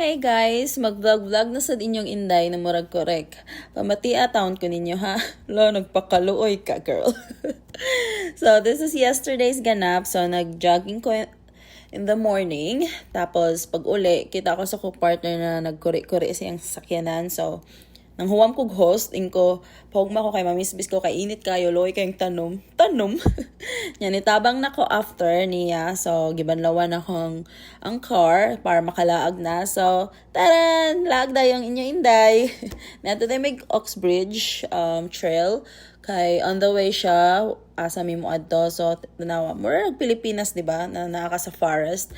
Hey guys, mag-vlog-vlog na sad inyong inday na murag korek. Pamatia taon ko ninyo ha. Lo, nagpakaluoy ka girl. So, this is yesterday's ganap. So, nag-jogging ko in the morning. Tapos, pag uli, kita ko sa partner na nagkuri-kuri siyang sakyanan. So, nang huwam kog host, inko, pahugma ko kay mamisbis ko, kay init kayo, loy kayong tanom. Yan, itabang na ko after niya. So, gibanlawan akong ang car para makalaag na. So, taran! Laag na yung inyo inday. Nato tayo may Oxbridge trail. Kay on the way siya, asa mi mo adto. So, tanawa, more Pilipinas, di ba? Na nakaka sa forest.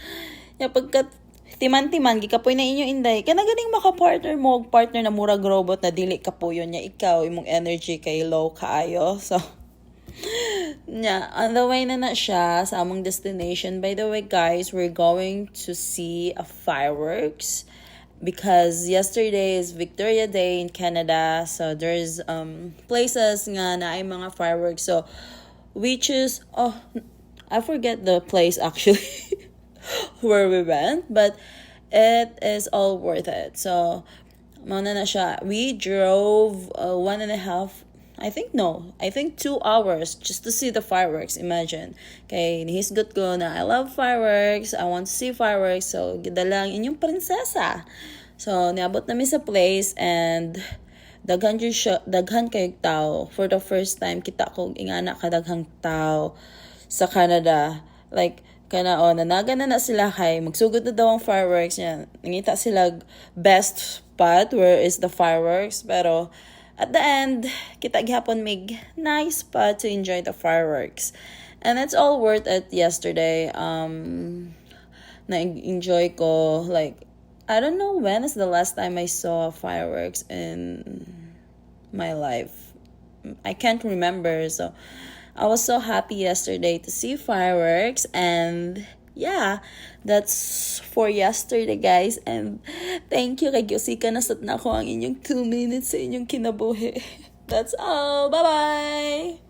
Yung pagkat timan-timan, gikapoy na inyo inday. Kana ganing maka-partner mo, partner na murag robot na dili kapuyo niya. Ikaw, imong energy kay low kaayo. So, yeah, on the way na siya sa among destination. By the way, guys, we're going to see a fireworks because yesterday is Victoria Day in Canada. So, there's places nga na ay mga fireworks. So, we choose, I forget the place actually. Where we went, but it is all worth it. So, mauna na siya. We drove 1.5, I think 2 hours just to see the fireworks. Imagine. Okay, hisgot ko na I love fireworks. I want to see fireworks. So, gidalang inyong prinsesa. So, niabot namin sa place and daghan kayong tao. For the first time, kita ko ingana kadaghang tao sa Canada. Like, nanaga na sila kay magsugod na daw ang fireworks niya. Nangita sila best spot where is the fireworks. Pero at the end, kita gihapon may nice spot to enjoy the fireworks. And it's all worth it yesterday. Na-enjoy ko. Like, I don't know when is the last time I saw fireworks in my life. I can't remember. So, I was so happy yesterday to see fireworks, and yeah, that's for yesterday, guys. And thank you kay Gyosika, nasat na ko ang inyong 2 minutes sa inyong kinabuhi. That's all. Bye-bye!